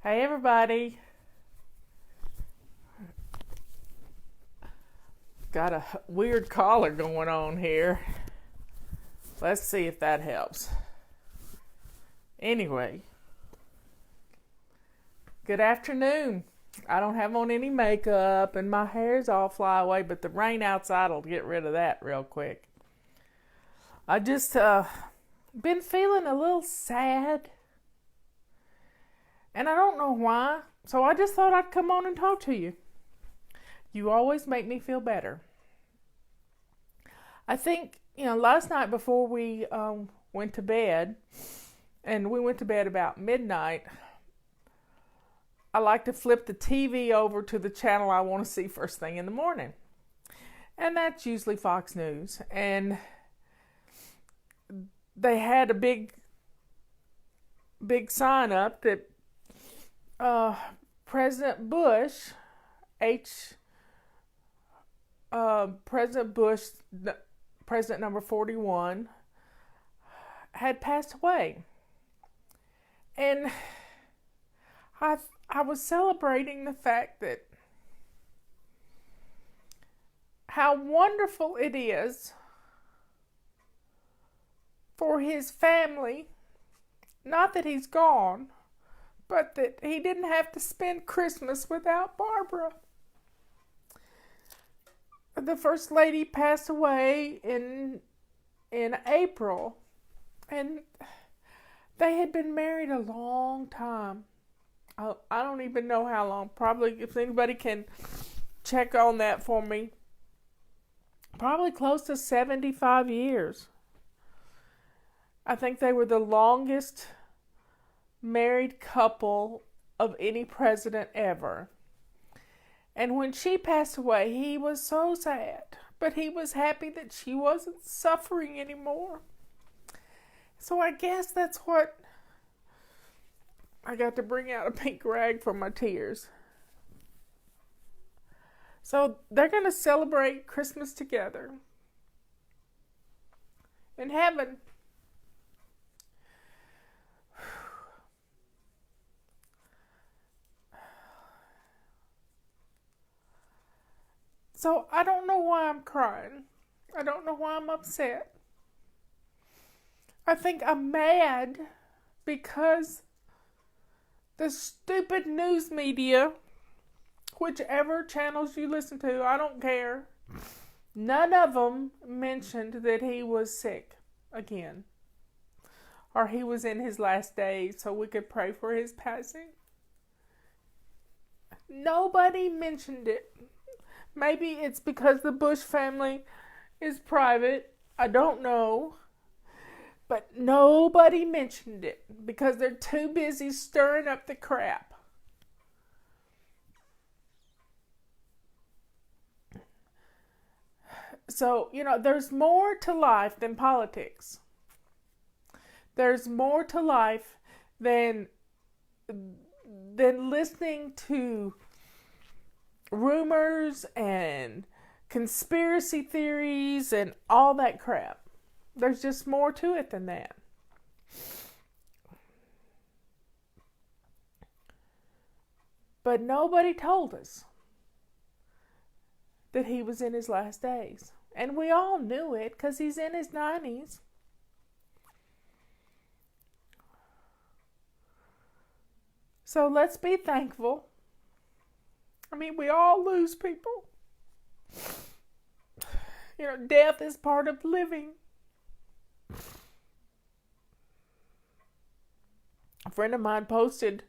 Hey everybody, got a weird collar going on here. Let's see if that helps. Anyway, good afternoon. I don't have on any makeup and my hair's all fly away, but the rain outside will get rid of that real quick. I just been feeling a little sad and I don't know why, so I just thought I'd come on and talk to you. You always make me feel better. I think, last night before we went to bed, and we went to bed about midnight, I like to flip the TV over to the channel I want to see first thing in the morning. And that's usually Fox News. And they had a big sign up that President Bush, President Bush, President number 41, had passed away. And I was celebrating the fact that how wonderful it is for his family, not that he's gone, but that he didn't have to spend Christmas without Barbara. The First Lady passed away in April, and they had been married a long time. I don't even know how long. Probably, if anybody can check on that for me, probably close to 75 years. I think they were the longest married couple of any president ever. And when she passed away, he was so sad, but he was happy that she wasn't suffering anymore. So I guess that's what I got to bring out a pink rag for my tears. So they're going to celebrate Christmas together in heaven. So I don't know why I'm crying. I don't know why I'm upset. I think I'm mad because the stupid news media, whichever channels you listen to, I don't care, none of them mentioned that he was sick again. Or he was in his last days so we could pray for his passing. Nobody mentioned it. Maybe it's because the Bush family is private. I don't know. But nobody mentioned it because they're too busy stirring up the crap. So, there's more to life than politics. There's more to life than listening to rumors and conspiracy theories and all that crap. There's just more to it than that. But nobody told us that he was in his last days. And we all knew it because he's in his 90s. So let's be thankful. I mean, we all lose people. Death is part of living. A friend of mine posted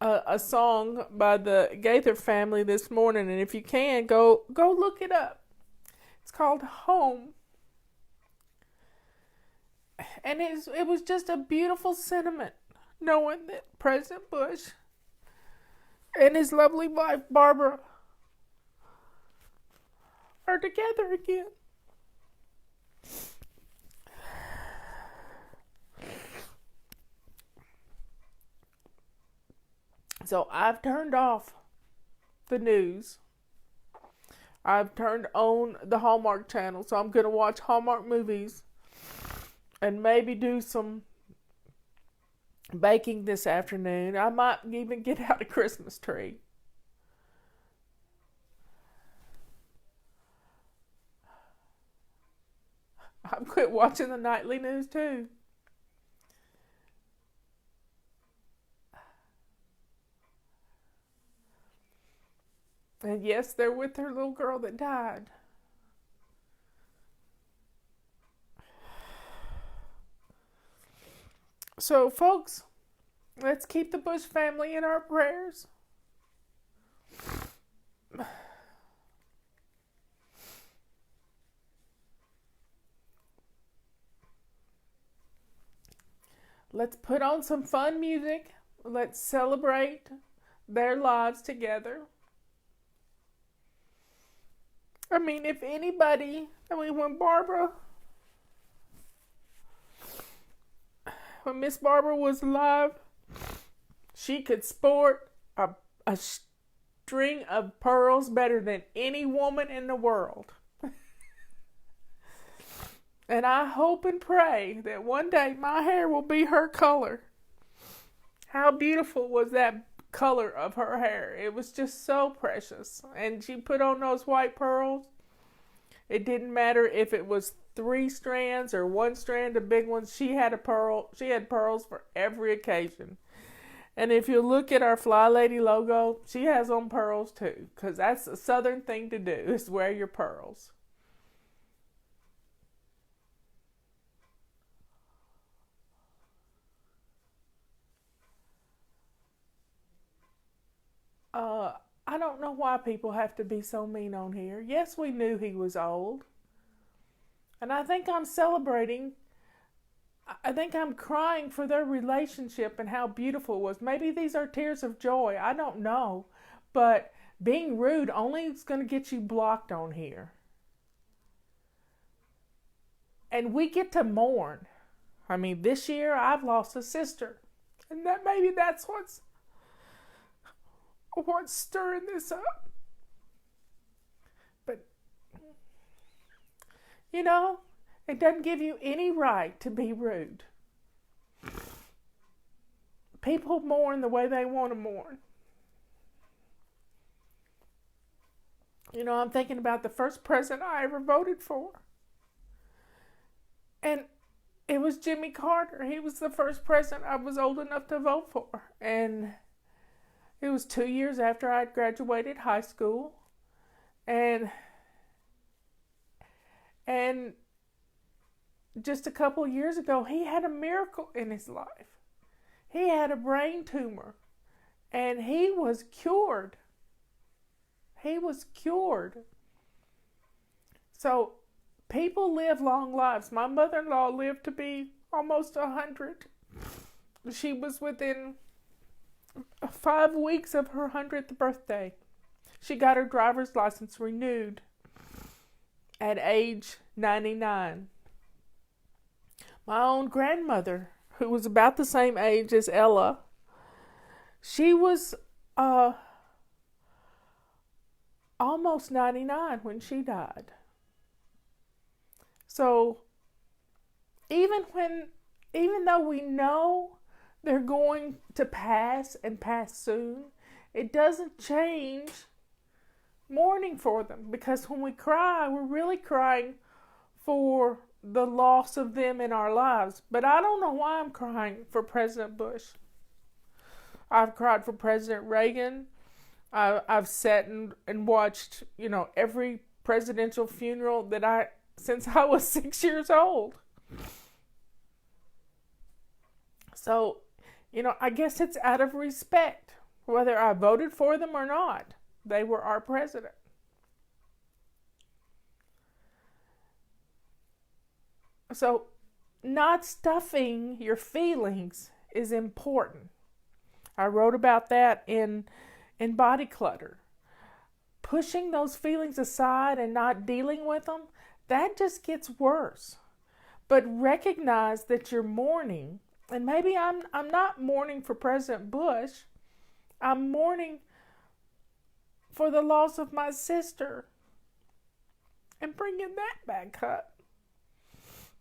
a song by the Gaither family this morning, and if you can, go look it up. It's called Home. And it was just a beautiful sentiment, knowing that President Bush and his lovely wife, Barbara, are together again. So I've turned off the news. I've turned on the Hallmark channel, so I'm going to watch Hallmark movies and maybe do some baking this afternoon. I might even get out a Christmas tree. I've quit watching the nightly news too. And yes, they're with their little girl that died. So, folks, let's keep the Bush family in our prayers. Let's put on some fun music. Let's celebrate their lives together. I mean, if anybody, when Miss Barbara was alive, she could sport a string of pearls better than any woman in the world. And I hope and pray that one day my hair will be her color. How beautiful was that color of her hair? It was just so precious. And she put on those white pearls. It didn't matter if it was 3 strands or 1 strand of big ones. She had pearls for every occasion. And if you look at our Fly Lady logo, she has on pearls too, because that's a Southern thing to do, is wear your pearls. I don't know why people have to be so mean on here. Yes, we knew he was old. And I think I'm crying for their relationship and how beautiful it was. Maybe these are tears of joy. I don't know. But being rude only is going to get you blocked on here. And we get to mourn. I mean, this year I've lost a sister. And that's what's stirring this up. But, it doesn't give you any right to be rude. People mourn the way they want to mourn. I'm thinking about the first president I ever voted for. And it was Jimmy Carter. He was the first president I was old enough to vote for. And it was 2 years after I'd graduated high school. And just a couple of years ago, he had a miracle in his life. He had a brain tumor. And he was cured. He was cured. So, people live long lives. My mother-in-law lived to be almost 100. She was within 5 weeks of her 100th birthday. She got her driver's license renewed at age 99. My own grandmother, who was about the same age as Ella, she was almost 99 when she died. So even though we know they're going to pass and pass soon, it doesn't change mourning for them, because when we cry, we're really crying for the loss of them in our lives. But I don't know why I'm crying for President Bush. I've cried for President Reagan. I've sat and watched, every presidential funeral since I was 6 years old. So, I guess it's out of respect, whether I voted for them or not. They were our president. So, not stuffing your feelings is important. I wrote about that in Body Clutter. Pushing those feelings aside and not dealing with them, that just gets worse. But recognize that you're mourning. And maybe I'm not mourning for President Bush. I'm mourning for the loss of my sister and bringing that back up.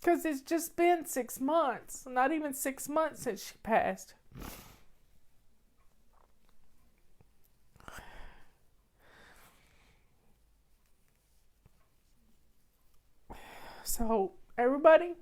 Because it's just been 6 months, not even 6 months since she passed. So, everybody,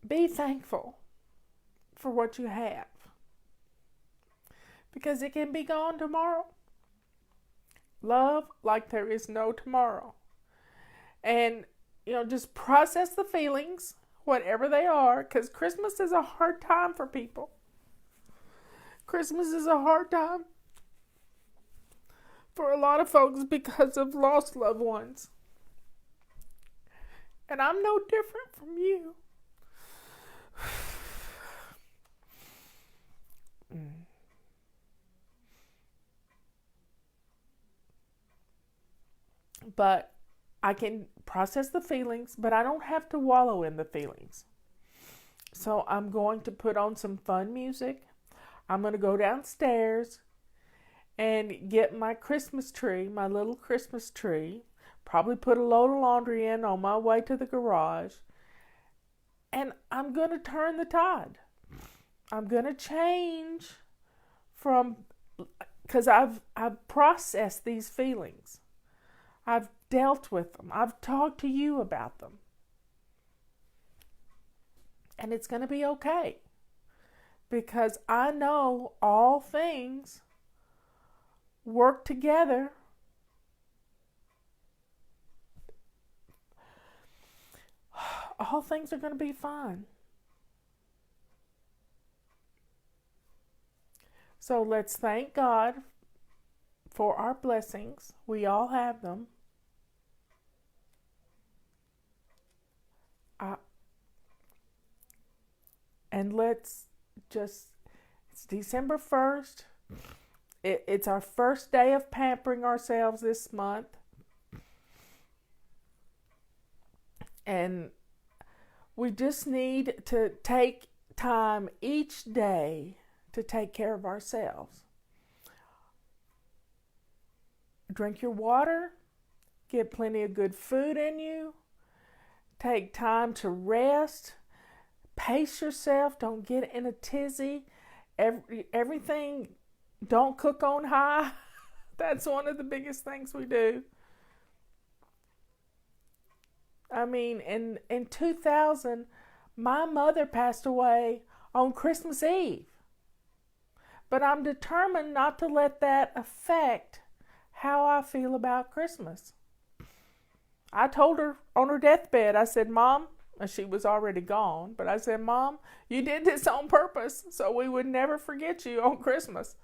be thankful for what you have. Because it can be gone tomorrow. Love like there is no tomorrow. And, just process the feelings, whatever they are, because Christmas is a hard time for people. Christmas is a hard time for a lot of folks because of lost loved ones. And I'm no different from you. But I can process the feelings, but I don't have to wallow in the feelings. So I'm going to put on some fun music. I'm going to go downstairs and get my Christmas tree, my little Christmas tree. Probably put a load of laundry in on my way to the garage. And I'm going to turn the tide. I'm going to change because I've processed these feelings. I've dealt with them. I've talked to you about them. And it's going to be okay. Because I know all things work together. All things are going to be fine. So let's thank God for our blessings. We all have them. And let's it's December 1st. It's our first day of pampering ourselves this month. And we just need to take time each day to take care of ourselves. Drink your water. Get plenty of good food in you. Take time to rest. Pace yourself. Don't get in a tizzy. Everything, don't cook on high. That's one of the biggest things we do. I mean, in 2000, my mother passed away on Christmas Eve. But I'm determined not to let that affect how I feel about Christmas. I told her on her deathbed, I said, Mom, and she was already gone, but I said, Mom, you did this on purpose so we would never forget you on Christmas.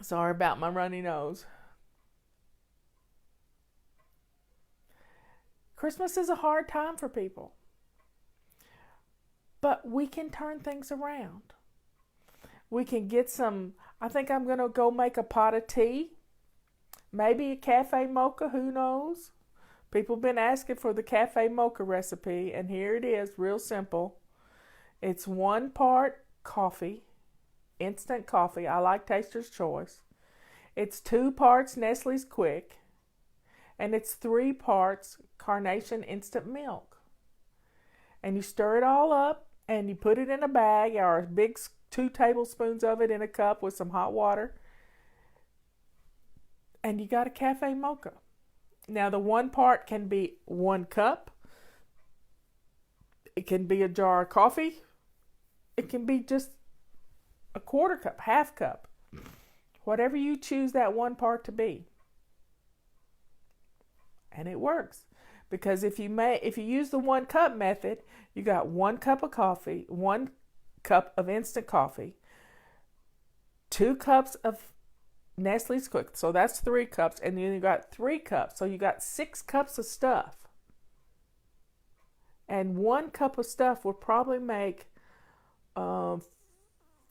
Sorry about my runny nose. Christmas is a hard time for people. But we can turn things around. We can get I think I'm going to go make a pot of tea. Maybe a cafe mocha, who knows? People have been asking for the cafe mocha recipe, and here it is, real simple. It's 1 part coffee, instant coffee. I like Taster's Choice. It's 2 parts Nestle's Quick, and it's 3 parts Carnation instant milk. And you stir it all up, and you put it in a bag, or a big 2 tablespoons of it in a cup with some hot water. And you got a cafe mocha. Now the 1 part can be 1 cup. It can be a jar of coffee. It can be just a 1/4 cup, 1/2 cup. Whatever you choose that 1 part to be. And it works. Because if you use the 1 cup method, you got 1 cup of coffee, 1 cup of instant coffee, 2 cups of Nestle's Quick. So that's 3 cups. And then you got 3 cups. So you got 6 cups of stuff. And 1 cup of stuff would probably make 4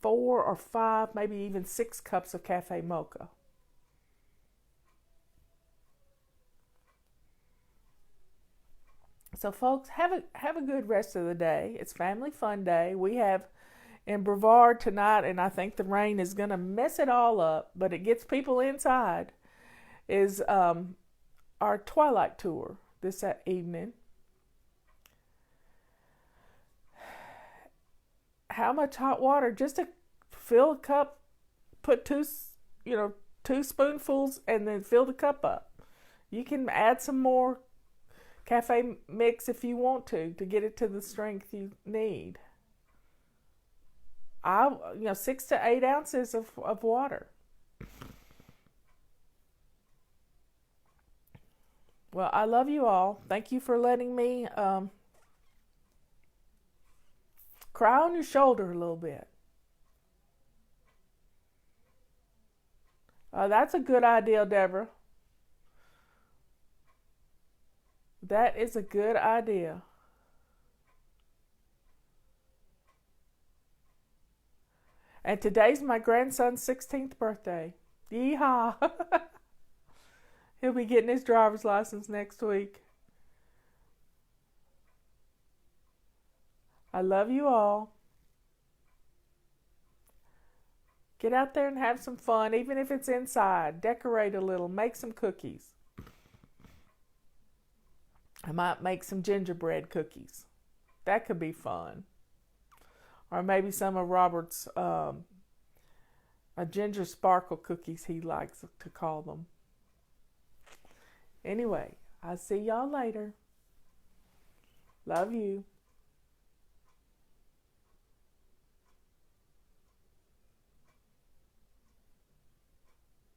or 5, maybe even 6 cups of cafe mocha. So folks, have a good rest of the day. It's Family Fun Day. We have in Brevard tonight, and I think the rain is going to mess it all up, but it gets people inside, is our Twilight Tour this evening. How much hot water? Just to fill a cup, put two spoonfuls, and then fill the cup up. You can add some more cafe mix if you want to get it to the strength you need. 6 to 8 ounces of water. Well, I love you all. Thank you for letting me cry on your shoulder a little bit. That's a good idea, Deborah. That is a good idea. And today's my grandson's 16th birthday. Yeehaw! He'll be getting his driver's license next week. I love you all. Get out there and have some fun, even if it's inside. Decorate a little. Make some cookies. I might make some gingerbread cookies. That could be fun. Or maybe some of Robert's a ginger sparkle cookies, he likes to call them. Anyway, I'll see y'all later. Love you.